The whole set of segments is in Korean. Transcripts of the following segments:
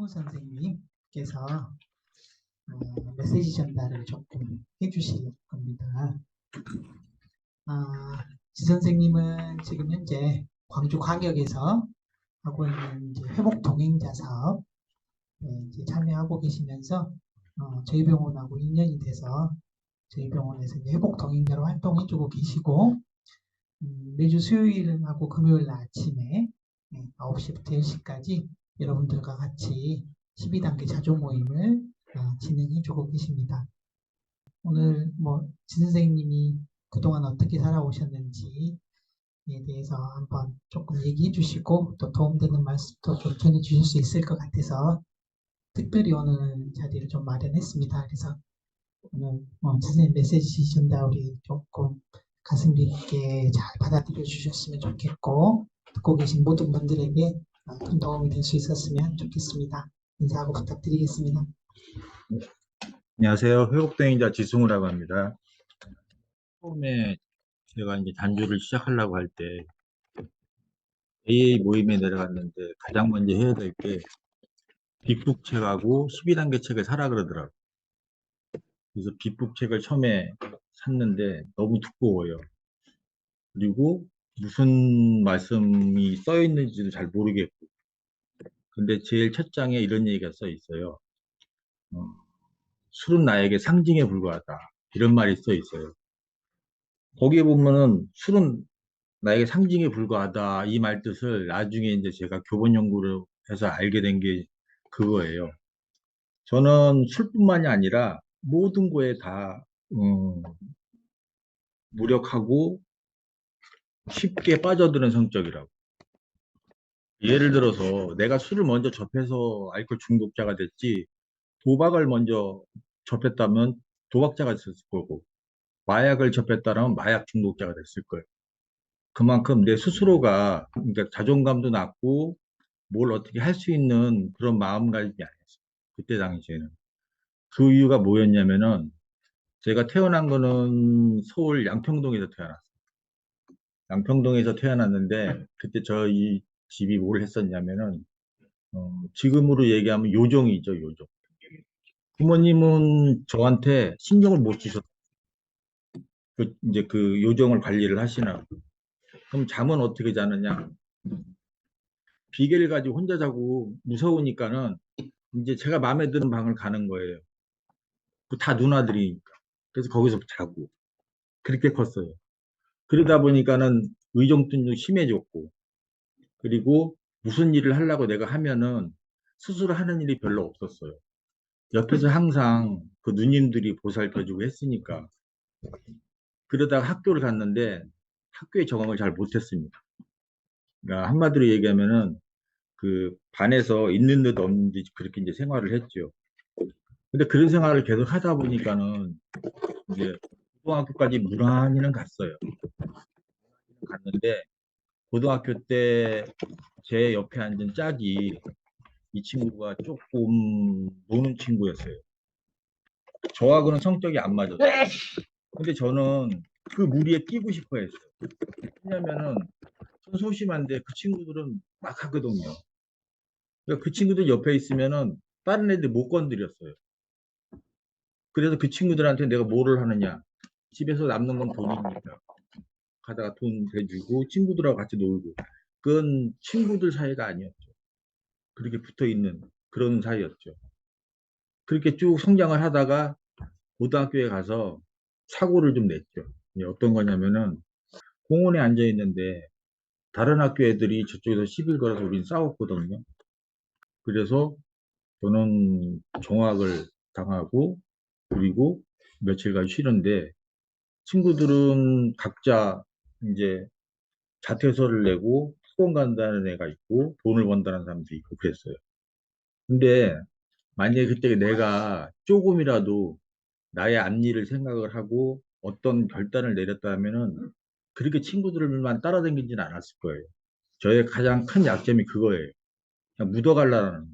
최정우 선생님께서 메시지 전달을 조금 해주실 겁니다. 지 선생님은 지금 현재 광주광역에서 하고 있는 이제 회복 동행자 사업 이제 참여하고 계시면서 저희 병원하고 인연이 돼서 저희 병원에서 이제 회복 동행자로 활동해주고 계시고 매주 수요일하고 금요일 날 아침에 9시부터 10시까지 여러분들과 같이 12단계 자조 모임을 진행해주고 계십니다. 오늘 지 선생님이 그동안 어떻게 살아오셨는지에 대해서 한번 조금 얘기해 주시고 또 도움되는 말씀도 좀 전해 주실 수 있을 것 같아서 특별히 오늘 자리를 좀 마련했습니다. 그래서 오늘 지 선생님 메시지 전달이 조금 가슴 깊게 잘 받아들여 주셨으면 좋겠고 듣고 계신 모든 분들에게 큰 도움이 될 수 있었으면 좋겠습니다. 인사하고 부탁드리겠습니다. 안녕하세요. 회복동행자 지승우라고 합니다. 처음에 제가 이제 단주를 시작하려고 할 때 AA 모임에 내려갔는데 가장 먼저 해야 될 게 빅북책하고 12단계 책을 사라 그러더라고요. 그래서 빅북책을 처음에 샀는데 너무 두꺼워요. 그리고 무슨 말씀이 써 있는지도 잘 모르겠고. 근데 제일 첫 장에 이런 얘기가 써 있어요. 술은 나에게 상징에 불과하다. 이런 말이 써 있어요. 거기에 보면은 술은 나에게 상징에 불과하다 이 말 뜻을 나중에 이제 제가 교본 연구를 해서 알게 된 게 그거예요. 저는 술뿐만이 아니라 모든 거에 다 무력하고 쉽게 빠져드는 성격이라고. 예를 들어서 내가 술을 먼저 접해서 알코올 중독자가 됐지 도박을 먼저 접했다면 도박자가 됐을 거고 마약을 접했다면 마약 중독자가 됐을 거예요. 그만큼 내 스스로가 그러니까 자존감도 낮고 뭘 어떻게 할 수 있는 그런 마음가짐이 아니었어요. 그때 당시에는. 그 이유가 뭐였냐면은 제가 태어난 거는 서울 양평동에서 태어났어요. 양평동에서 태어났는데 그때 저희 집이 뭘 했었냐면은 지금으로 얘기하면 요정이죠, 요정. 부모님은 저한테 신경을 못 주셨어요. 이제 그 요정을 관리를 하시나. 그럼 잠은 어떻게 자느냐? 비계를 가지고 혼자 자고 무서우니까는 이제 제가 마음에 드는 방을 가는 거예요. 다 누나들이니까. 그래서 거기서 자고. 그렇게 컸어요. 그러다 보니까는 의존증도 심해졌고, 그리고 무슨 일을 하려고 내가 하면은 스스로 하는 일이 별로 없었어요. 옆에서 항상 그 누님들이 보살펴주고 했으니까. 그러다가 학교를 갔는데 학교에 적응을 잘 못했습니다. 그러니까 한마디로 얘기하면은 그 반에서 있는 듯 없는 듯 그렇게 이제 생활을 했죠. 근데 그런 생활을 계속 하다 보니까는 이제 고등학교까지 무난히는 갔어요. 갔는데 고등학교 때 제 옆에 앉은 짝이 이 친구가 조금 노는 친구였어요. 저하고는 성격이 안 맞았어요. 근데 저는 그 무리에 끼고 싶어 했어요. 왜냐면은 전 소심한데 그 친구들은 막 하거든요. 그러니까 그 친구들 옆에 있으면은 다른 애들 못 건드렸어요. 그래서 그 친구들한테 내가 뭐를 하느냐. 집에서 남는 건 돈이니까. 가다가 돈 대주고 친구들하고 같이 놀고. 그건 친구들 사이가 아니었죠. 그렇게 붙어 있는 그런 사이였죠. 그렇게 쭉 성장을 하다가 고등학교에 가서 사고를 좀 냈죠. 어떤 거냐면은 공원에 앉아 있는데 다른 학교 애들이 저쪽에서 시비를 걸어서 우린 싸웠거든요. 그래서 저는 정학을 당하고 그리고 며칠간 쉬는데 친구들은 각자 이제 자퇴서를 내고 학원 간다는 애가 있고 돈을 번다는 사람도 있고 그랬어요. 근데 만약에 그때 내가 조금이라도 나의 앞일을 생각을 하고 어떤 결단을 내렸다면은 그렇게 친구들만 따라다니지는 않았을 거예요. 저의 가장 큰 약점이 그거예요. 그냥 묻어가려는 거.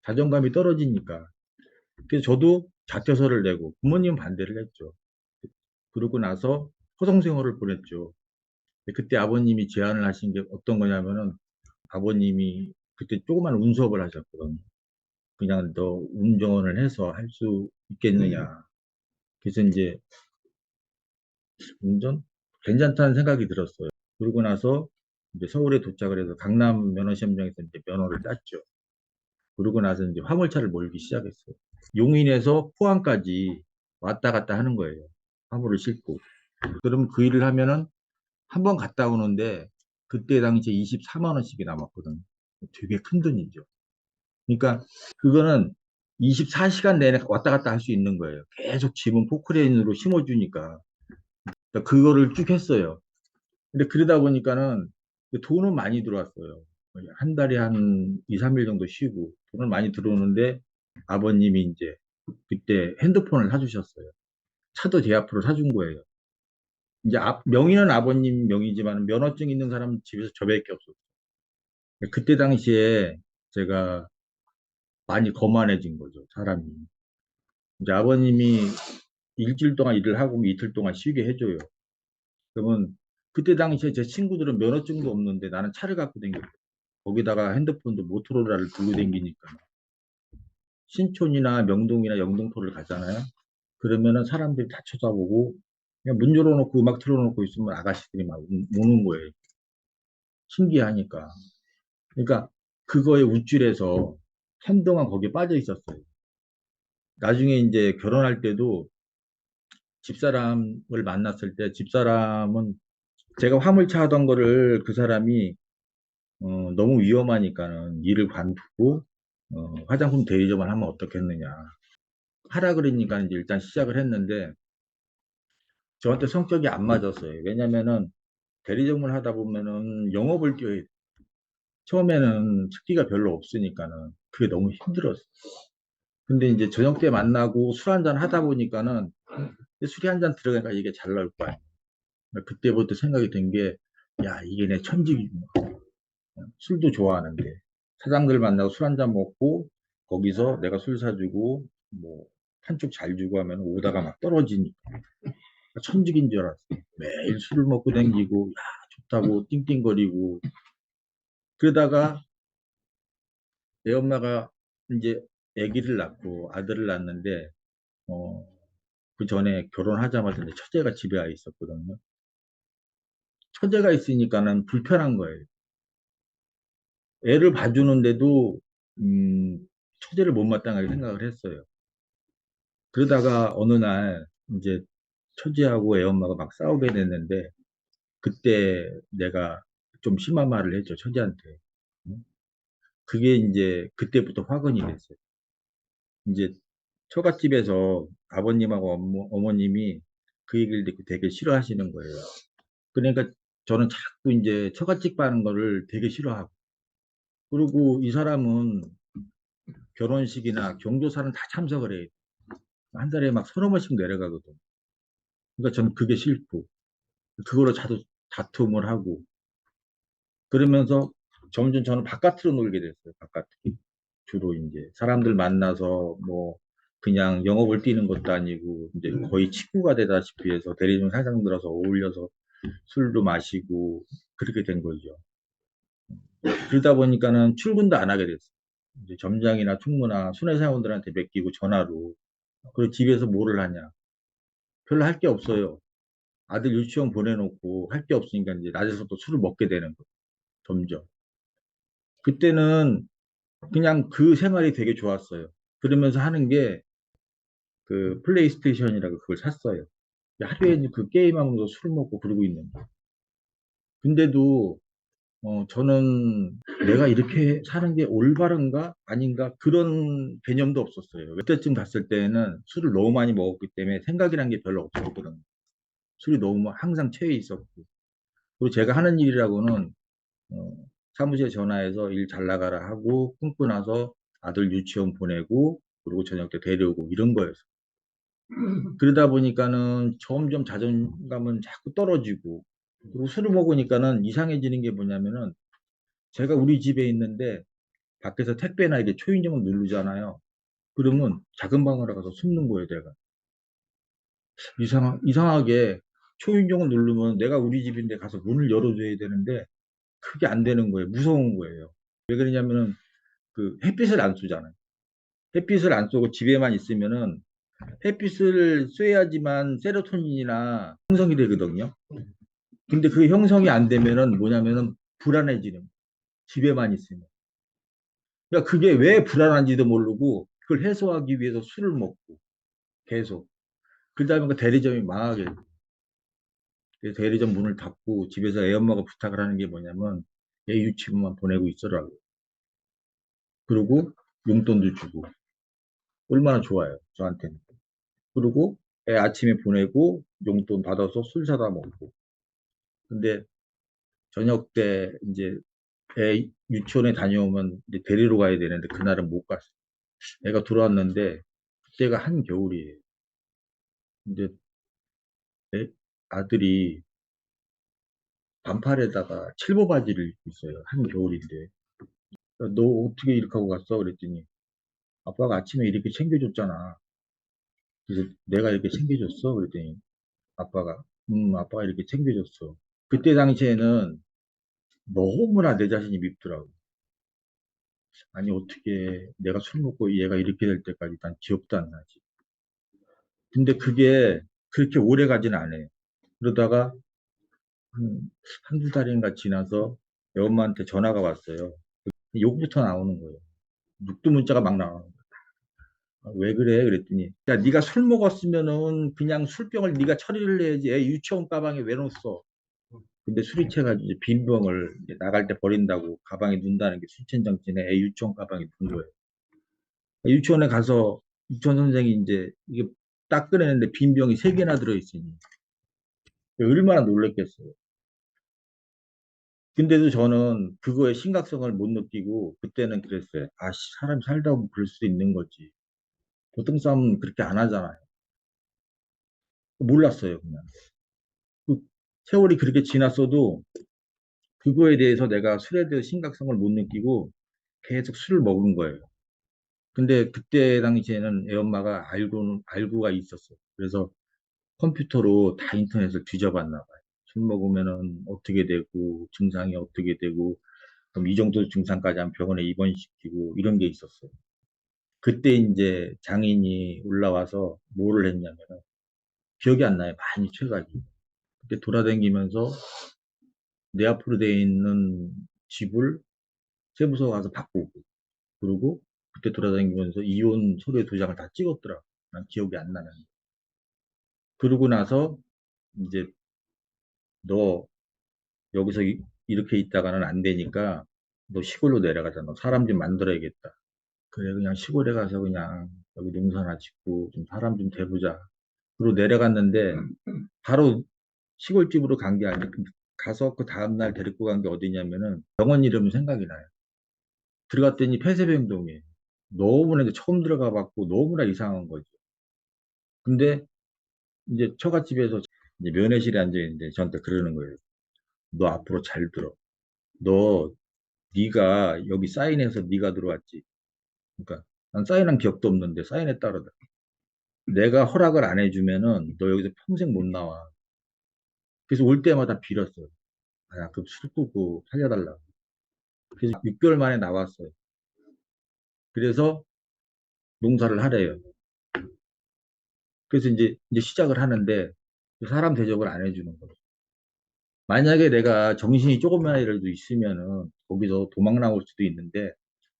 자존감이 떨어지니까. 그래서 저도 자퇴서를 내고 부모님 반대를 했죠. 그러고 나서 호성생활을 보냈죠. 그때 아버님이 제안을 하신 게 어떤 거냐면은 아버님이 그때 조그만 운수업을 하셨거든요. 그냥 너 운전을 해서 할 수 있겠느냐. 그래서 이제 운전 괜찮다는 생각이 들었어요. 그러고 나서 이제 서울에 도착을 해서 강남 면허시험장에서 이제 면허를 땄죠. 그러고 나서 이제 화물차를 몰기 시작했어요. 용인에서 포항까지 왔다 갔다 하는 거예요. 화물을 싣고. 그럼 그 일을 하면은 한 번 갔다 오는데 그때 당시에 24만 원씩이 남았거든요. 되게 큰 돈이죠. 그러니까 그거는 24시간 내내 왔다 갔다 할 수 있는 거예요. 계속 짐은 포크레인으로 심어주니까. 그러니까 그거를 쭉 했어요. 근데 그러다 보니까는 돈은 많이 들어왔어요. 한 달에 한 2, 3일 정도 쉬고 돈을 많이 들어오는데 아버님이 이제 그때 핸드폰을 사주셨어요. 차도 제 앞으로 사준 거예요. 이제 명의는 아버님 명의지만 면허증 있는 사람은 집에서 저밖에 없었어요. 그때 당시에 제가 많이 거만해진 거죠, 사람이. 이제 아버님이 일주일 동안 일을 하고 이틀 동안 쉬게 해줘요. 그러면 그때 당시에 제 친구들은 면허증도 없는데 나는 차를 갖고 다녔어요. 거기다가 핸드폰도 모토로라를 들고 다니니까 신촌이나 명동이나 영등포를 가잖아요. 그러면은 사람들이 다 쳐다보고 그냥 문 열어놓고 음악 틀어놓고 있으면 아가씨들이 막 우는 거예요. 신기하니까. 그러니까 그거에 우쭐해서 한동안 거기에 빠져 있었어요. 나중에 이제 결혼할 때도 집사람을 만났을 때 집사람은 제가 화물차 하던 거를 그 사람이 너무 위험하니까는 일을 관두고 화장품 대리점을 하면 어떻겠느냐 하라 그러니까 이제 일단 시작을 했는데 저한테 성격이 안 맞았어요. 왜냐면은 대리점을 하다 보면은 영업을 뛰어야 돼. 처음에는 특기가 별로 없으니까는 그게 너무 힘들었어요. 근데 이제 저녁 때 만나고 술 한잔 하다 보니까는 술이 한 잔 들어가니까 이게 잘 나올 거야. 그때부터 생각이 든 게, 야, 이게 내 천직이구나. 술도 좋아하는데. 사장들 만나고 술 한 잔 먹고, 거기서 내가 술 사주고, 뭐, 한쪽 잘 주고 하면 오다가 막 떨어지니까. 천직인 줄 알았어요. 매일 술을 먹고 댕기고, 야, 좋다고 띵띵거리고. 그러다가 내 엄마가 이제 아기를 낳고 아들을 낳았는데, 어, 그 전에 결혼하자마자 이제 처제가 집에 와 있었거든요. 처제가 있으니까는 불편한 거예요. 애를 봐주는데도 음, 처제를 못마땅하게 생각을 했어요. 그러다가 어느 날 이제 처제하고 애 엄마가 막 싸우게 됐는데 그때 내가 좀 심한 말을 했죠, 처제한테. 응? 그게 이제 그때부터 화근이 됐어요. 이제 처갓집에서 아버님하고 어머님이 그 얘기를 듣고 되게 싫어하시는 거예요. 그러니까 저는 자꾸 이제 처갓집 가는 거를 되게 싫어하고 그리고 이 사람은 결혼식이나 경조사는 다 참석을 해요. 한 달에 막 서너 번씩 내려가거든. 그러니까 저는 그게 싫고, 그거로 자주 다툼을 하고, 그러면서 점점 저는 바깥으로 놀게 됐어요. 바깥으로. 주로 이제 사람들 만나서 뭐, 그냥 영업을 뛰는 것도 아니고, 이제 거의 친구가 되다시피 해서 대리점 사장 들어서 어울려서 술도 마시고, 그렇게 된 거죠. 그러다 보니까는 출근도 안 하게 됐어요. 이제 점장이나 총무나 순회사원들한테 맡기고 전화로. 그리고 집에서 뭐를 하냐. 별로 할 게 없어요. 아들 유치원 보내놓고 할 게 없으니까 이제 낮에서도 술을 먹게 되는 거, 점점. 그때는 그냥 그 생활이 되게 좋았어요. 그러면서 하는 게 그 플레이스테이션이라고 그걸 샀어요. 하루에 이제 그 게임하면서 술 먹고 그러고 있는 거. 근데도 저는 내가 이렇게 사는 게 올바른가 아닌가 그런 개념도 없었어요. 그때쯤 갔을 때는 술을 너무 많이 먹었기 때문에 생각이란 게 별로 없었거든요. 술이 너무 항상 체해 있었고. 그리고 제가 하는 일이라고는 어, 사무실에 전화해서 일 잘 나가라 하고 끊고 나서 아들 유치원 보내고 그리고 저녁 때 데려오고 이런 거였어. 그러다 보니까는 점점 자존감은 자꾸 떨어지고 그리고 술을 먹으니까는 이상해지는 게 뭐냐면은 제가 우리 집에 있는데 밖에서 택배나 이게 초인종을 누르잖아요. 그러면 작은 방으로 가서 숨는 거예요, 내가. 이상하게 초인종을 누르면 내가 우리 집인데 가서 문을 열어줘야 되는데 그게 안 되는 거예요. 무서운 거예요. 왜 그러냐면은 그 햇빛을 안 쏘잖아요. 햇빛을 안 쏘고 집에만 있으면은 햇빛을 쐬야지만 세로토닌이나 형성이 되거든요. 근데 그 형성이 안 되면은 뭐냐면은 불안해지는 거예요. 집에만 있으면. 그러니까 그게 왜 불안한지도 모르고 그걸 해소하기 위해서 술을 먹고 계속. 그러다 보니까 대리점이 망하게 돼요. 그래서 대리점 문을 닫고 집에서 애엄마가 부탁을 하는 게 뭐냐면 애 유치원만 보내고 있어라고. 그리고 용돈도 주고. 얼마나 좋아요, 저한테는. 그리고 애 아침에 보내고 용돈 받아서 술 사다 먹고. 근데 저녁 때 이제 애 유치원에 다녀오면 이제 데리러 가야 되는데 그날은 못 갔어. 애가 들어왔는데 그때가 한겨울이에요. 근데 애- 아들이 반팔에다가 칠보 바지를 입고 있어요. 한겨울인데. 너 어떻게 이렇게 하고 갔어? 그랬더니 아빠가 아침에 이렇게 챙겨줬잖아. 그래서 내가 이렇게 챙겨줬어? 그랬더니 아빠가 아빠가 이렇게 챙겨줬어. 그때 당시에는 너무나 내 자신이 밉더라고. 아니 어떻게 내가 술 먹고 얘가 이렇게 될 때까지 난 기억도 안 나지. 근데 그게 그렇게 오래 가진 않아요. 그러다가 한두 달인가 지나서 애 엄마한테 전화가 왔어요. 욕부터 나오는 거예요. 육두 문자가 막 나오는 거예요. 아, 왜 그래? 그랬더니 야 네가 술 먹었으면은 그냥 술병을 네가 처리를 해야지. 애 유치원 가방에 왜 넣었어? 근데 술이 채가지고 이제 빈 병을 이제 나갈 때 버린다고 가방에 넣는다는 게 술천 정신에 애 유치원 가방에 넣은 거예요. 유치원에 가서 유치원 선생이 이제 이게 딱 꺼내는데 빈 병이 세 개나 들어있으니 얼마나 놀랬겠어요. 근데도 저는 그거의 심각성을 못 느끼고 그때는 그랬어요. 아, 사람 살다 보면 그럴 수 있는 거지. 보통 사람은 그렇게 안 하잖아요. 몰랐어요, 그냥. 그 세월이 그렇게 지났어도 그거에 대해서 내가 술에 대해 심각성을 못 느끼고 계속 술을 먹은 거예요. 근데 그때 당시에는 애 엄마가 알고가 있었어요. 그래서 컴퓨터로 다 인터넷을 뒤져봤나 봐요. 술 먹으면은 어떻게 되고, 증상이 어떻게 되고, 그럼 이 정도 증상까지 하면 병원에 입원시키고, 이런 게 있었어요. 그때 이제 장인이 올라와서 뭐를 했냐면은, 기억이 안 나요. 많이 취해가지고. 그때 돌아다니면서 내 앞으로 돼 있는 집을 세무서 가서 바꾸고, 그리고 그때 돌아다니면서 이혼 서류의 도장을 다 찍었더라. 난 기억이 안 나는. 그러고 나서 이제 너 여기서 이렇게 있다가는 안 되니까 너 시골로 내려가자. 너 사람 좀 만들어야겠다. 그래, 그냥 시골에 가서 그냥 여기 농사나 짓고 좀 사람 좀 대보자. 그리고 내려갔는데 바로 시골집으로 간 게 아니고 가서 그 다음날 데리고 간 게 어디냐면은 병원 이름이 생각이 나요. 들어갔더니 폐쇄병동이에요. 너무나 이제 처음 들어가 봤고 너무나 이상한 거죠. 근데 이제 처갓집에서 이제 면회실에 앉아 있는데 저한테 그러는 거예요. 너 앞으로 잘 들어. 너 네가 여기 사인해서 네가 들어왔지. 그러니까 난 사인한 기억도 없는데 사인에 따르다. 내가 허락을 안 해주면은 너 여기서 평생 못 나와. 그래서 올 때마다 빌었어요. 아, 그술 끊고 살려달라고. 그래서 6개월 만에 나왔어요. 그래서 농사를 하래요. 그래서 이제 시작을 하는데 그 사람 대접을 안 해주는 거예요. 만약에 내가 정신이 조금만이라도 있으면은 거기서 도망 나올 수도 있는데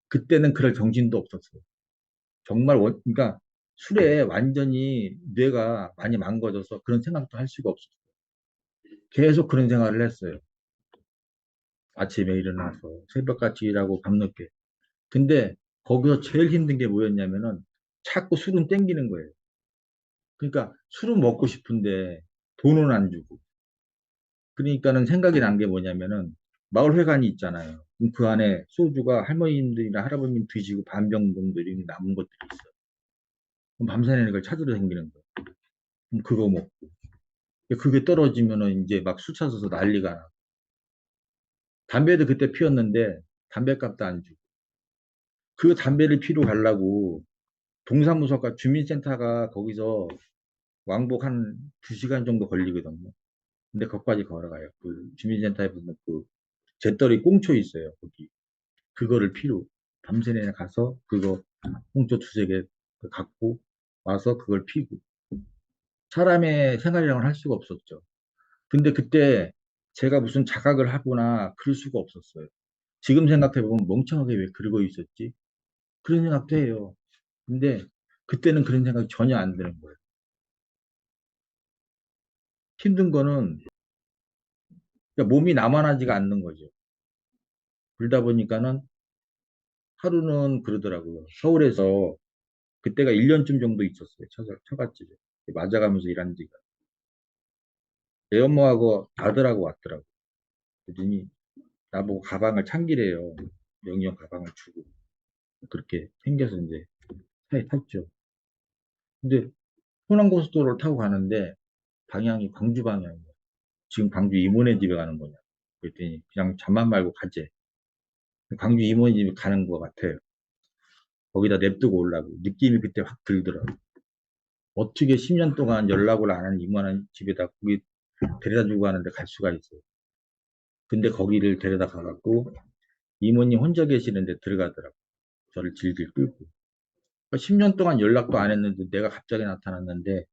그때는 그럴 정신도 없었어요. 정말 그러니까 술에 완전히 뇌가 많이 망가져서 그런 생각도 할 수가 없었어요. 계속 그런 생활을 했어요. 아침에 일어나서 새벽같이 일하고 밤늦게. 근데 거기서 제일 힘든 게 뭐였냐면은 자꾸 술은 땡기는 거예요. 그러니까 술은 먹고 싶은데 돈은 안 주고. 그러니까는 생각이 난 게 뭐냐면은 마을회관이 있잖아요. 그럼 그 안에 소주가 할머님들이나 할아버님 드시고 반병분들이 남은 것들이 있어요. 그럼 밤새는 걸 찾으러 다니는 거예요. 그럼 그거 먹고. 그게 떨어지면은 이제 막 술 찾아서 난리가 나. 담배도 그때 피웠는데 담배값도 안 주고. 그 담배를 피러 가려고 동사무소가 주민센터가 거기서 왕복 한 2시간 정도 걸리거든요. 근데 거기까지 걸어가요. 그 주민센터에 보면 그 재떨이 꽁초 있어요. 거기. 그거를 피로 밤새내 가서 그거 홍초 두세 개 갖고 와서 그걸 피고. 사람의 생활이랑은 할 수가 없었죠. 근데 그때 제가 무슨 자각을 하거나 그럴 수가 없었어요. 지금 생각해보면 멍청하게 왜 그러고 있었지? 그런 생각도 해요. 근데 그때는 그런 생각이 전혀 안 드는 거예요. 힘든 거는 그러니까 몸이 나만하지가 않는 거죠. 그러다 보니까는 하루는 그러더라고요. 서울에서 그때가 1년쯤 정도 있었어요. 처갓집에. 맞아가면서 일한 지가. 내 엄마하고 아들하고 왔더라고. 그러더니 나보고 가방을 참기래요. 명의형 가방을 주고. 그렇게 생겨서 이제 차에 탔죠. 근데 호남고속도로를 타고 가는데 방향이 광주 방향이에요. 지금 광주 이모네 집에 가는 거냐. 그랬더니 그냥 잠만 말고 가재. 광주 이모네 집에 가는 것 같아요. 거기다 냅두고 오려고. 느낌이 그때 확 들더라고요. 어떻게 10년 동안 연락을 안 한 이모네 집에다 거기 데려다 주고 가는데 갈 수가 있어요. 근데 거기를 데려다 가갖고 이모님 혼자 계시는데 들어가더라고요. 저를 질질 끌고. 10년 동안 연락도 안 했는데 내가 갑자기 나타났는데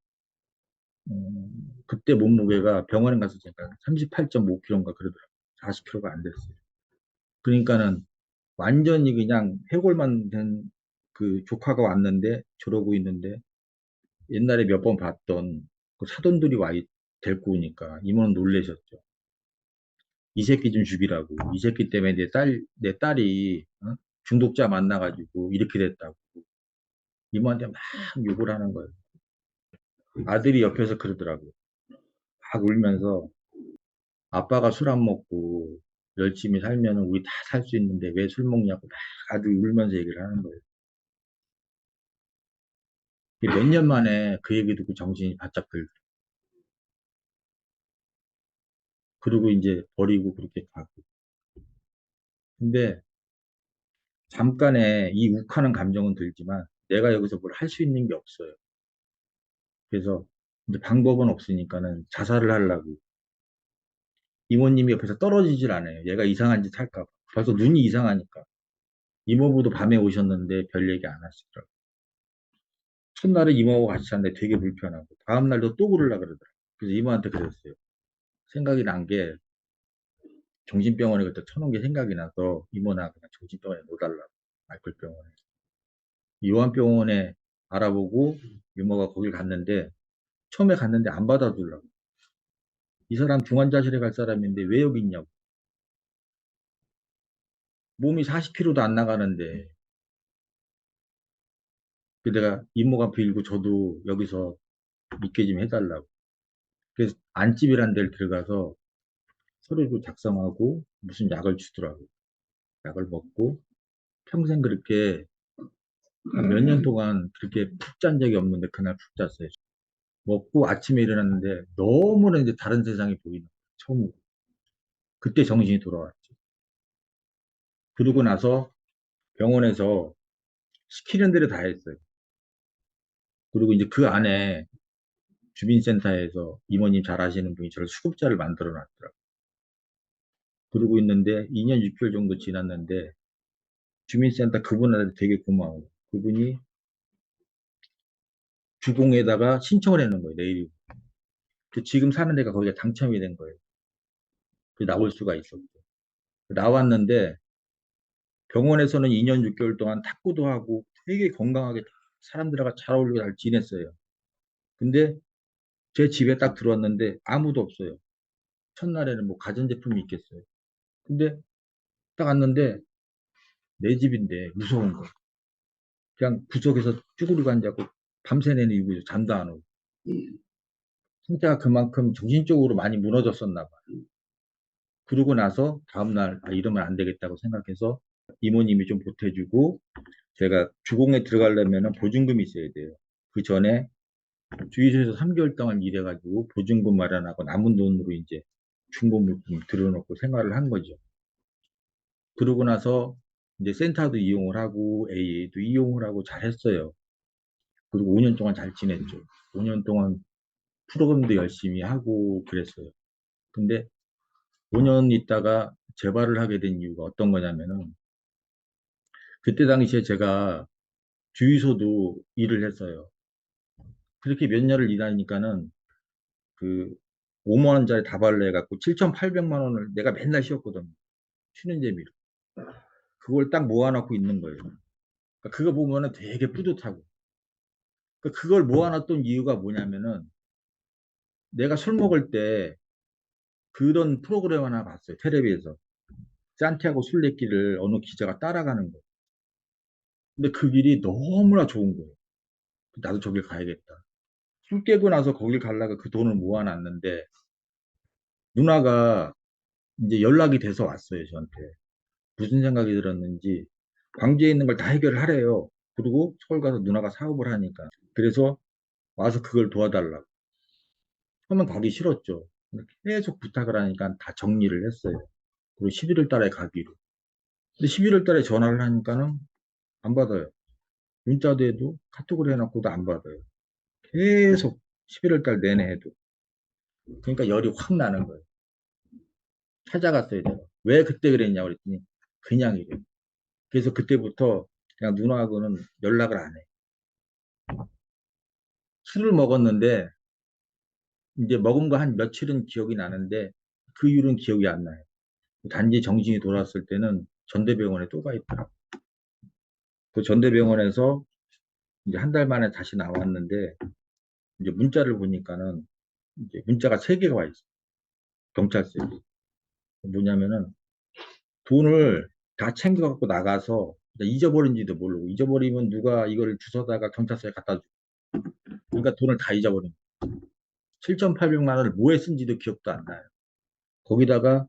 그때 몸무게가 병원에 가서 제가 38.5kg인가 그러더라고요. 40kg가 안 됐어요. 그러니까는 완전히 그냥 해골만 된 그 조카가 왔는데 저러고 있는데 옛날에 몇 번 봤던 그 사돈들이 데리고 오니까 이모는 놀라셨죠. 이 새끼 좀 죽이라고. 이 새끼 때문에 내 딸이 중독자 만나가지고 이렇게 됐다고. 이모한테 막 욕을 하는 거예요. 아들이 옆에서 그러더라고요. 막 울면서 아빠가 술 안 먹고 열심히 살면 우리 다 살 수 있는데 왜 술 먹냐고 막 아들이 울면서 얘기를 하는 거예요. 몇 년 만에 그 얘기 듣고 정신이 바짝 들고 그리고 이제 버리고 그렇게 가고. 근데 잠깐의 이 욱하는 감정은 들지만 내가 여기서 뭘 할 수 있는 게 없어요. 그래서 이제 방법은 없으니까는 자살을 하려고. 이모님이 옆에서 떨어지질 않아요. 얘가 이상한 짓 할까 봐. 벌써 눈이 이상하니까. 이모부도 밤에 오셨는데 별 얘기 안 하시더라고요. 첫날에 이모하고 같이 잤는데 되게 불편하고 다음날도 또 그러려 그러더라고요. 그래서 이모한테 그랬어요. 생각이 난 게 정신병원에 그때 쳐놓은 게 생각이 나서 이모나 그냥 정신병원에 놓달라고. 알콜병원에. 요한병원에 알아보고 이모가 거길 갔는데 처음에 갔는데 안 받아주려고. 이 사람 중환자실에 갈 사람인데 왜 여기 있냐고. 몸이 40kg도 안 나가는데. 그 내가 이모가 빌고 저도 여기서 있게 좀 해달라고. 그래서 안집이란 데를 들어가서 서류도 작성하고 무슨 약을 주더라고. 약을 먹고 평생 그렇게 몇 년 동안 그렇게 푹 잔 적이 없는데 그날 푹 잤어요. 먹고 아침에 일어났는데 너무나 이제 다른 세상이 보이는 거예요. 처음으로. 그때 정신이 돌아왔죠. 그러고 나서 병원에서 시키는 대로 다 했어요. 그리고 이제 그 안에 주민센터에서 이모님 잘 아시는 분이 저를 수급자를 만들어 놨더라고요. 그러고 있는데 2년 6개월 정도 지났는데 주민센터 그분한테 되게 고마워요. 그분이 주공에다가 신청을 해놓은 거예요. 내일. 그 지금 사는 데가 거기가 당첨이 된 거예요. 그 나올 수가 있었고. 나왔는데 병원에서는 2년 6개월 동안 탁구도 하고 되게 건강하게 사람들하고 잘 어울리고 잘 지냈어요. 근데 제 집에 딱 들어왔는데 아무도 없어요. 첫날에는 뭐 가전제품이 있겠어요. 근데 딱 왔는데 내 집인데 무서운 거. 그냥 구석에서 쭈그리고 앉아고 밤새 내내 이고 잠도 안 오고. 상태가 그만큼 정신적으로 많이 무너졌었나 봐. 그러고 나서 다음날 이러면 안 되겠다고 생각해서 이모님이 좀 보태주고 제가 주공에 들어가려면 보증금이 있어야 돼요. 그 전에 주유소에서 3개월 동안 일해가지고 보증금 마련하고 남은 돈으로 이제 중고물품 들어놓고 생활을 한 거죠. 그러고 나서 이제 센터도 이용을 하고 AA도 이용을 하고 잘했어요. 그리고 5년 동안 잘 지냈죠. 5년 동안 프로그램도 열심히 하고 그랬어요. 근데 5년 있다가 재발을 하게 된 이유가 어떤 거냐면은 그때 당시에 제가 주유소도 일을 했어요. 그렇게 몇 년을 일하니까는 그 5만 원짜리 다발로 해갖고 7,800만 원을 내가 맨날 쉬었거든요. 쉬는 재미로. 그걸 딱 모아놓고 있는 거예요. 그러니까 그거 보면은 되게 뿌듯하고. 그러니까 그걸 모아놨던 이유가 뭐냐면은 내가 술 먹을 때 그런 프로그램 하나 봤어요. 텔레비에서. 산티아고 순례길을 어느 기자가 따라가는 거. 근데 그 길이 너무나 좋은 거예요. 나도 저길 가야겠다. 술 깨고 나서 거길 가려고 그 돈을 모아놨는데 누나가 이제 연락이 돼서 왔어요, 저한테. 무슨 생각이 들었는지 광주에 있는 걸 다 해결을 하래요. 그리고 서울 가서 누나가 사업을 하니까. 그래서 와서 그걸 도와달라고. 처음엔 가기 싫었죠. 근데 계속 부탁을 하니까 다 정리를 했어요. 그리고 11월 달에 가기로. 근데 11월 달에 전화를 하니까는 안 받아요. 문자도 해도 카톡을 해놓고도 안 받아요. 계속 11월 달 내내 해도. 그러니까 열이 확 나는 거예요. 찾아갔어요, 제가. 왜 그때 그랬냐고 그랬더니 그냥 이래. 그래서 그때부터 그냥 누나하고는 연락을 안 해. 술을 먹었는데 이제 먹은 거 한 며칠은 기억이 나는데 그 이후로는 기억이 안 나요. 단지 정신이 돌아왔을 때는 전대병원에 또 가 있더라고. 그 전대병원에서 이제 한 달 만에 다시 나왔는데 이제 문자를 보니까는 이제 문자가 세 개가 와 있어. 경찰서에. 뭐냐면은 돈을 다 챙겨갖고 나가서 잊어버린지도 모르고 잊어버리면 누가 이걸 주워다가 경찰서에 갖다 줘. 그러니까 돈을 다 잊어버린. 7,800만 원을 뭐에 쓴지도 기억도 안 나요. 거기다가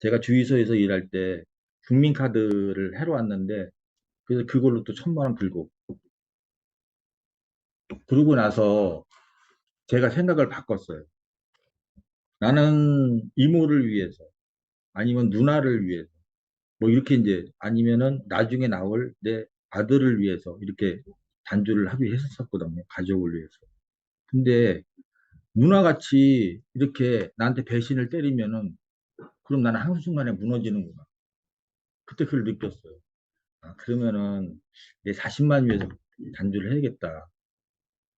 제가 주유소에서 일할 때 국민카드를 해러 왔는데 그래서 그걸로 또 1,000만 원 들고 그러고 나서 제가 생각을 바꿨어요. 나는 이모를 위해서 아니면 누나를 위해서 뭐 이렇게 이제 아니면은 나중에 나올 내 아들을 위해서 이렇게 단주를 하기로 했었거든요. 가족을 위해서. 근데 누나같이 이렇게 나한테 배신을 때리면은 그럼 나는 한순간에 무너지는구나. 그때 그걸 느꼈어요. 아, 그러면은 내 자신만 위해서 단주를 해야겠다.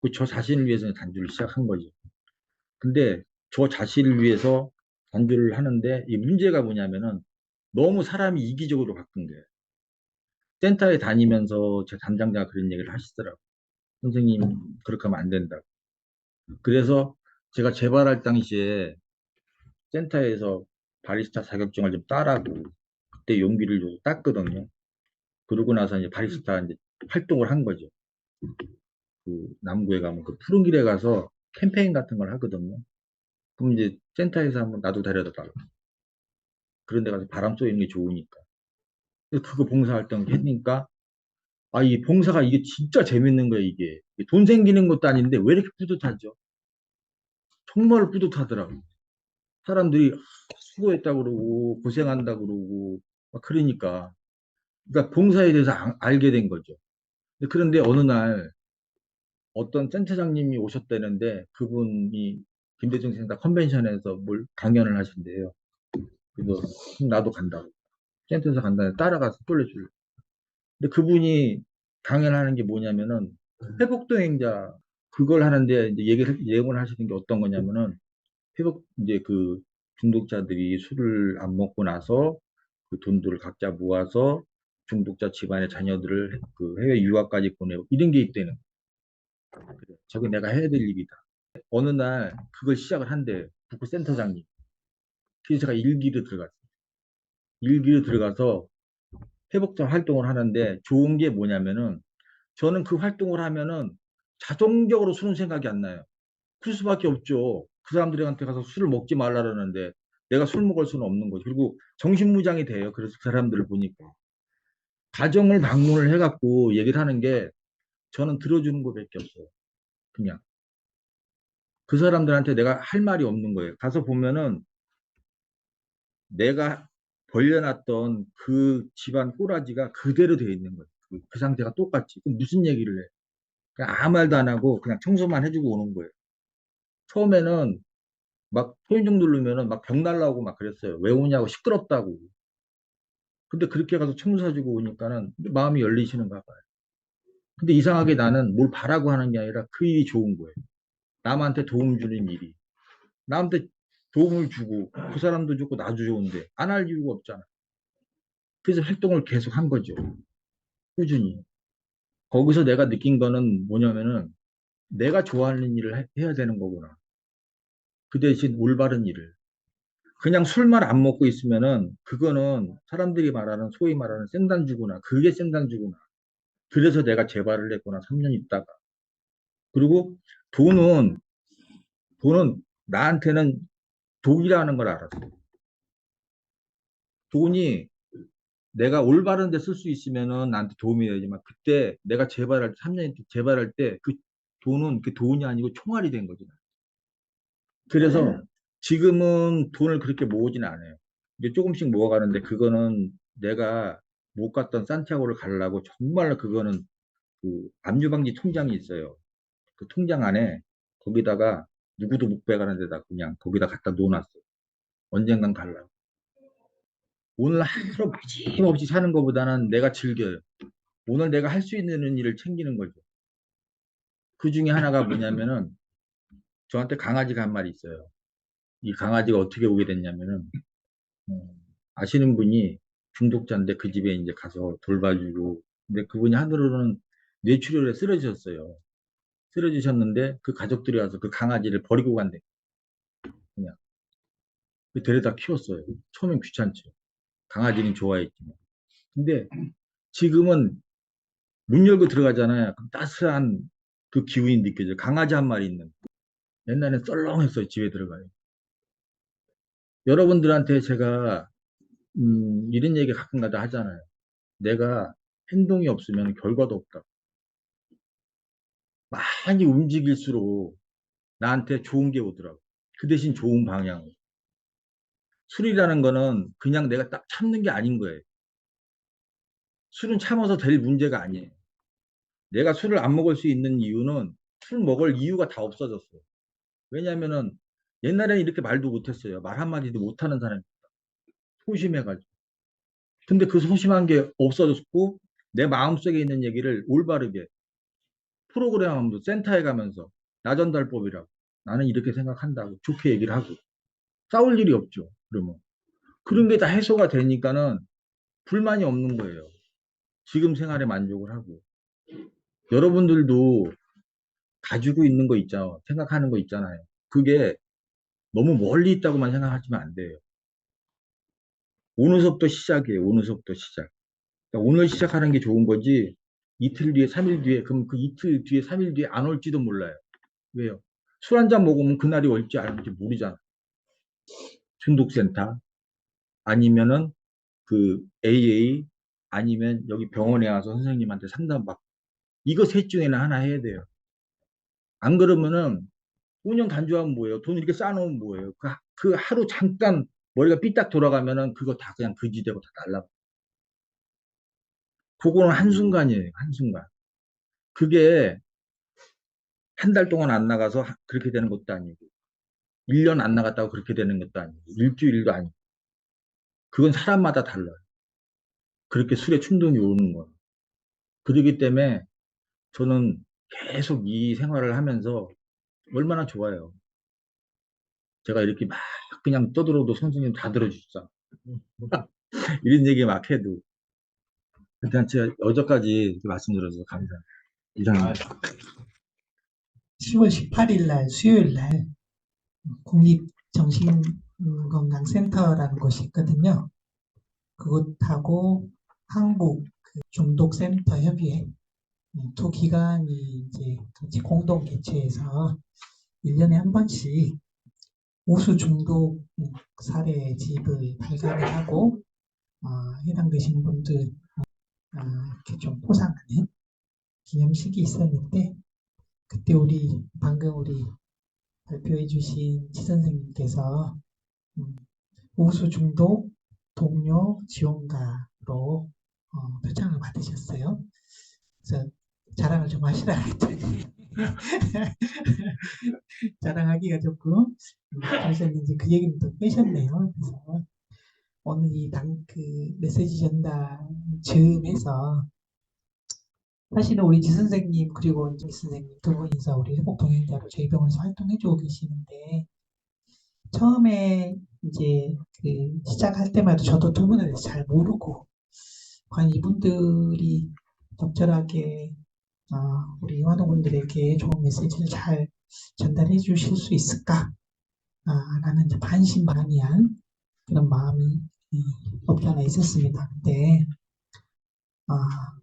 그 저 자신을 위해서 단주를 시작한 거죠. 근데 저 자신을 위해서 단주를 하는데 이 문제가 뭐냐면은 너무 사람이 이기적으로 바뀐 거예요. 센터에 다니면서 제 담당자가 그런 얘기를 하시더라고요. 선생님, 그렇게 하면 안 된다고. 그래서 제가 재발할 당시에 센터에서 바리스타 자격증을 좀 따라고 그때 용기를 좀 땄거든요. 그러고 나서 이제 바리스타 이제 활동을 한 거죠. 그 남구에 가면 그 푸른 길에 가서 캠페인 같은 걸 하거든요. 그럼 이제 센터에서 한번 나도 데려다 달라. 그런 데 가서 바람 쏘이는 게 좋으니까. 그래서 그거 봉사활동 했으니까 아, 이 봉사가 이게 진짜 재밌는 거예요, 이게. 돈 생기는 것도 아닌데 왜 이렇게 뿌듯하죠? 정말 뿌듯하더라고. 사람들이 수고했다고 그러고 고생한다고 그러고 막 그러니까. 그러니까 봉사에 대해서 알게 된 거죠. 그런데 어느 날 어떤 센터장님이 오셨다는데 그분이 김대중 센터 컨벤션에서 뭘 강연을 하신대요. 그래서 나도 간다고. 센터에서 간다고 따라가서 뚫려줄래. 근데 그분이 강연하는 게 뭐냐면은 회복동행자 그걸 하는데 이제 얘기를 내용을 하시는 게 어떤 거냐면은 회복 이제 그 중독자들이 술을 안 먹고 나서 그 돈들을 각자 모아서 중독자 집안의 자녀들을 그 해외 유학까지 보내고 이런 게 있대는. 그래. 저게 내가 해야 될 일이다. 어느 날 그걸 시작을 한대 북구 센터장님. 그래서 제가 일기로 들어갔어요. 일기로 들어가서 회복자 활동을 하는데 좋은 게 뭐냐면은 저는 그 활동을 하면은 자동적으로 술은 생각이 안 나요. 그럴 수밖에 없죠. 그 사람들한테 가서 술을 먹지 말라 그러는데 내가 술 먹을 수는 없는 거죠. 그리고 정신무장이 돼요. 그래서 그 사람들을 보니까. 가정을 방문을 해갖고 얘기를 하는 게 저는 들어주는 것밖에 없어요. 그냥. 그 사람들한테 내가 할 말이 없는 거예요. 가서 보면은 내가 벌려놨던 그 집안 꼬라지가 그대로 되어 있는 거예요. 그 상태가 똑같이. 그럼 무슨 얘기를 해? 그냥 아무 말도 안 하고 그냥 청소만 해주고 오는 거예요. 처음에는 막 초인종 누르면은 막 병 날라오고 막 그랬어요. 왜 오냐고 시끄럽다고. 근데 그렇게 가서 청소해주고 오니까는 마음이 열리시는가 봐요. 근데 이상하게 나는 뭘 바라고 하는 게 아니라 그 일이 좋은 거예요. 남한테 도움 주는 일이. 남한테 도움을 주고 그 사람도 좋고 나도 좋은데 안 할 이유가 없잖아. 그래서 활동을 계속 한 거죠. 꾸준히. 거기서 내가 느낀 거는 뭐냐면은 내가 좋아하는 일을 해야 되는 거구나. 그 대신 올바른 일을. 그냥 술만 안 먹고 있으면은 그거는 사람들이 말하는 소위 말하는 생단주구나. 그게 생단주구나. 그래서 내가 재발을 했구나. 3년 있다가. 그리고 돈은 돈은 나한테는 독이라는 걸 알았어. 돈이 내가 올바른 데 쓸 수 있으면은 나한테 도움이 되지만 그때 내가 재발할 때 3년 재발할 때 그 돈은 그 돈이 아니고 총알이 된 거지. 그래서 지금은 돈을 그렇게 모으지는 않아요. 이제 조금씩 모아가는데 그거는 내가 못 갔던 산티아고를 가려고 정말 그거는 그 압류방지 통장이 있어요. 그 통장 안에 거기다가 누구도 못 빼가는 데다 그냥 거기다 갖다 놓아놨어. 언젠간 가려고. 오늘 하루 빠짐없이 사는 것보다는 내가 즐겨요. 오늘 내가 할 수 있는 일을 챙기는 거죠. 그 중에 하나가 뭐냐면은 저한테 강아지가 한 마리 있어요. 이 강아지가 어떻게 오게 됐냐면은 어, 아시는 분이 중독자인데 그 집에 이제 가서 돌봐주고 근데 그분이 하루는 뇌출혈에 쓰러지셨어요. 쓰러지셨는데 그 가족들이 와서 그 강아지를 버리고 간대. 그냥 그 데려다 키웠어요. 처음엔 귀찮죠. 강아지는 좋아했지만. 근데 지금은 문 열고 들어가잖아요. 그럼 따스한 그 기운이 느껴져요. 강아지 한 마리 있는. 옛날엔 썰렁했어요. 집에 들어가요. 여러분들한테 제가 이런 얘기 가끔가다 하잖아요. 내가 행동이 없으면 결과도 없다. 많이 움직일수록 나한테 좋은 게 오더라고. 그 대신 좋은 방향. 술이라는 거는 그냥 내가 딱 참는 게 아닌 거예요. 술은 참아서 될 문제가 아니에요. 내가 술을 안 먹을 수 있는 이유는 술 먹을 이유가 다 없어졌어요. 왜냐면은 옛날에는 이렇게 말도 못했어요. 말 한마디도 못하는 사람이 소심해가지고. 근데 그 소심한 게 없어졌고 내 마음속에 있는 얘기를 올바르게 프로그램 하면서 센터에 가면서 나전달법이라고 나는 이렇게 생각한다고 좋게 얘기를 하고 싸울 일이 없죠. 그러면 그런 게 다 해소가 되니까는 불만이 없는 거예요. 지금 생활에 만족을 하고 여러분들도 가지고 있는 거 있죠. 생각하는 거 있잖아요. 그게 너무 멀리 있다고만 생각하시면 안 돼요. 오늘서부터 시작이에요. 오늘서부터 시작. 그러니까 오늘 시작하는 게 좋은 거지 이틀 뒤에 3일 뒤에 그럼 그 이틀 뒤에 3일 뒤에 안 올지도 몰라요. 왜요? 술 한 잔 먹으면 그날이 올지 안 올지 모르잖아. 중독센터 아니면은 그 AA 아니면 여기 병원에 와서 선생님한테 상담받고 이거 셋 중에는 하나 해야 돼요. 안 그러면은 5년 간주하면 뭐예요? 돈 이렇게 쌓아놓으면 뭐예요? 그 하루 잠깐 머리가 삐딱 돌아가면은 그거 다 그냥 그지되고 다 날라. 그거는 한순간이에요. 한순간. 그게 한 달 동안 안 나가서 그렇게 되는 것도 아니고 1년 안 나갔다고 그렇게 되는 것도 아니고 일주일도 아니고 그건 사람마다 달라요. 그렇게 술에 충동이 오는 거예요. 그렇기 때문에 저는 계속 이 생활을 하면서 얼마나 좋아요. 제가 이렇게 막 그냥 떠들어도 선생님 다 들어주시죠. 이런 얘기 막 해도. 일단 제가 어저까지 이렇게 말씀드려서 감사합니다. 이상입니다. 10월 18일 날 수요일 날 국립정신건강센터라는 곳이 있거든요. 그곳하고 한국 그 중독센터 협의회 두 기관이 이제 같이 공동 개최해서 1년에 한 번씩 우수 중독 사례 집을 발간을 하고 해당되신 분들 이렇게 좀 포상하는 기념식이 있었는데 그때 방금 우리 발표해 주신 지 선생님께서 우수 중독 동료 지원가로 표창을 받으셨어요. 그래서 자랑을 좀 하시라 했더니 자랑하기가 조금 그러셨는지 그 얘기는 또 빼셨네요. 그래서 오늘 그 메시지 전달 즈음해서 사실은 우리 지 선생님 그리고 이제 선생님 두 분이서 우리 회복 동행자로 저희 병원에서 활동해주고 계시는데 처음에 이제 그 시작할 때마다 저도 두 분에 대해서 잘 모르고 과연 이분들이 적절하게 우리 환우분들에게 좋은 메시지를 잘 전달해 주실 수 있을까? 라는 이제 반신반의한 그런 마음이 없지 않아 있었습니다. 근데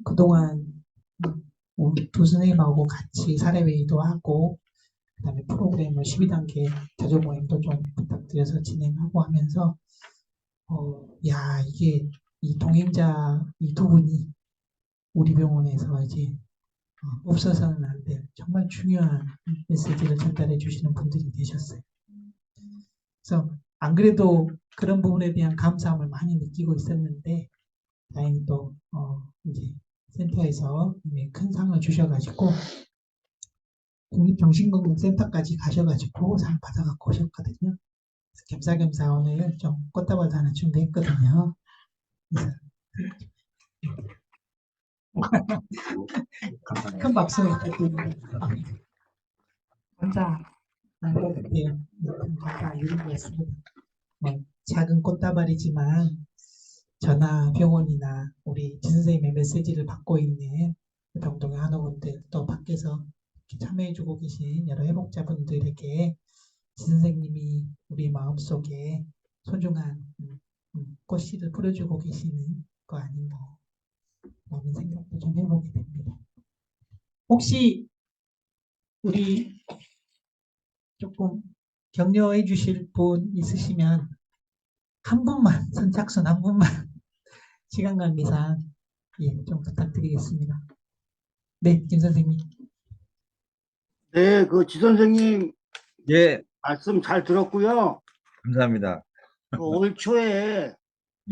그동안 우리 두 선생님하고 같이 사례회의도 하고 그다음에 프로그램을 12단계 자조모임도 좀 부탁드려서 진행하고 하면서 야 이게 이 동행자 이 두 분이 우리 병원에서 이제 없어서는 안 될 정말 중요한 메시지를 전달해 주시는 분들이 되셨어요. 그래서 안 그래도 그런 부분에 대한 감사함을 많이 느끼고 있었는데 다행히 또 이제 센터에서 큰 상을 주셔가지고 국립정신건강센터까지 가셔가지고 상 받아갖고 오셨거든요. 그래서 겸사겸사 오늘 좀 꽃다발도 하나 준비했거든요. 그래서 큰 박수 부탁드립니다. 감사. 네, 감사 이루겠습니다. 작은 꽃다발이지만 저나 병원이나 우리 진 선생님의 메시지를 받고 있는 병동의 한의원들 또 밖에서 참여해주고 계신 여러 회복자분들에게 진 선생님이 우리 마음속에 소중한 꽃씨를 뿌려주고 계시는 거 아닌가 라는 생각도 좀 해보게 됩니다. 혹시 우리 조금 격려해 주실 분 있으시면 한 분만 선착순 한 분만 시간 관계상 좀 부탁드리겠습니다. 네, 김 선생님. 네, 그 지 선생님 예, 말씀 잘 들었고요. 감사합니다. 올 초에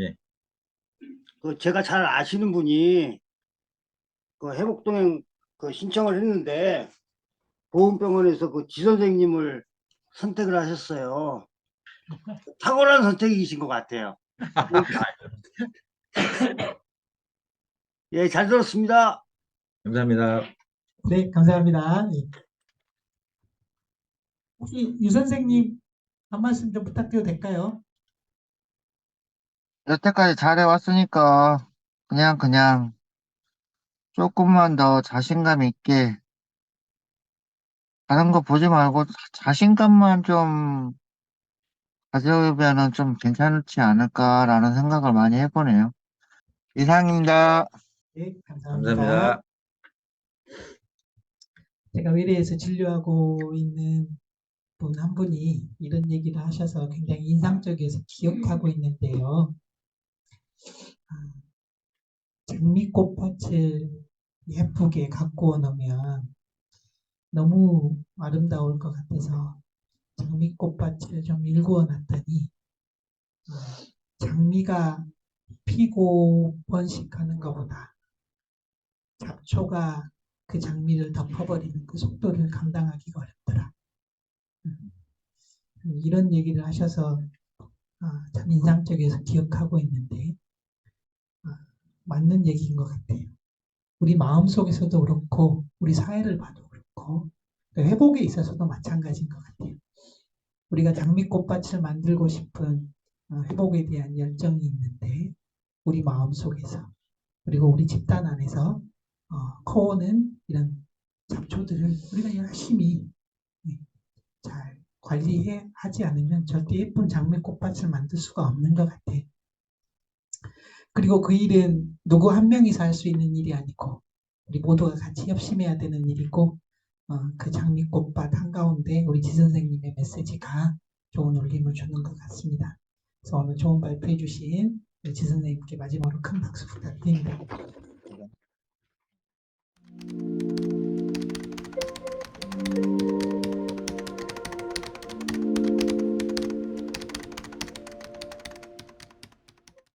예. 그 제가 잘 아시는 분이 그 회복동행 그 신청을 했는데 보훈병원에서 그 지 선생님을 선택을 하셨어요. 탁월한 선택이신 것 같아요. 예, 잘 들었습니다. 감사합니다. 네, 감사합니다. 예. 혹시 유 선생님 한 말씀 좀 부탁드려도 될까요? 여태까지 잘해왔으니까 그냥 조금만 더 자신감 있게 다른 거 보지 말고 자신감만 좀 가져오면은 좀 괜찮지 않을까라는 생각을 많이 해보네요. 이상입니다. 네, 감사합니다. 감사합니다. 제가 외래에서 진료하고 있는 분 한 분이 이런 얘기를 하셔서 굉장히 인상적이어서 기억하고 있는데요. 장미꽃밭을 예쁘게 가꾸어 놓으면 너무 아름다울 것 같아서 장미꽃밭을 좀 일구어 놨더니 장미가 피고 번식하는 것보다 잡초가 그 장미를 덮어버리는 그 속도를 감당하기가 어렵더라. 이런 얘기를 하셔서 참 인상적이어서 기억하고 있는데 맞는 얘기인 것 같아요. 우리 마음속에서도 그렇고 우리 사회를 봐도 그렇고 회복에 있어서도 마찬가지인 것 같아요. 우리가 장미꽃밭을 만들고 싶은 회복에 대한 열정이 있는데 우리 마음속에서 그리고 우리 집단 안에서 커오는 이런 잡초들을 우리가 열심히 잘 관리해 하지 않으면 절대 예쁜 장미꽃밭을 만들 수가 없는 것 같아. 그리고 그 일은 누구 한 명이서 할 수 있는 일이 아니고 우리 모두가 같이 협심해야 되는 일이고 그 장미꽃밭 한가운데 우리 지 선생님의 메시지가 좋은 울림을 주는 것 같습니다. 그래서 오늘 좋은 발표해 주신 우리 지 선생님께 마지막으로 큰 박수 부탁드립니다.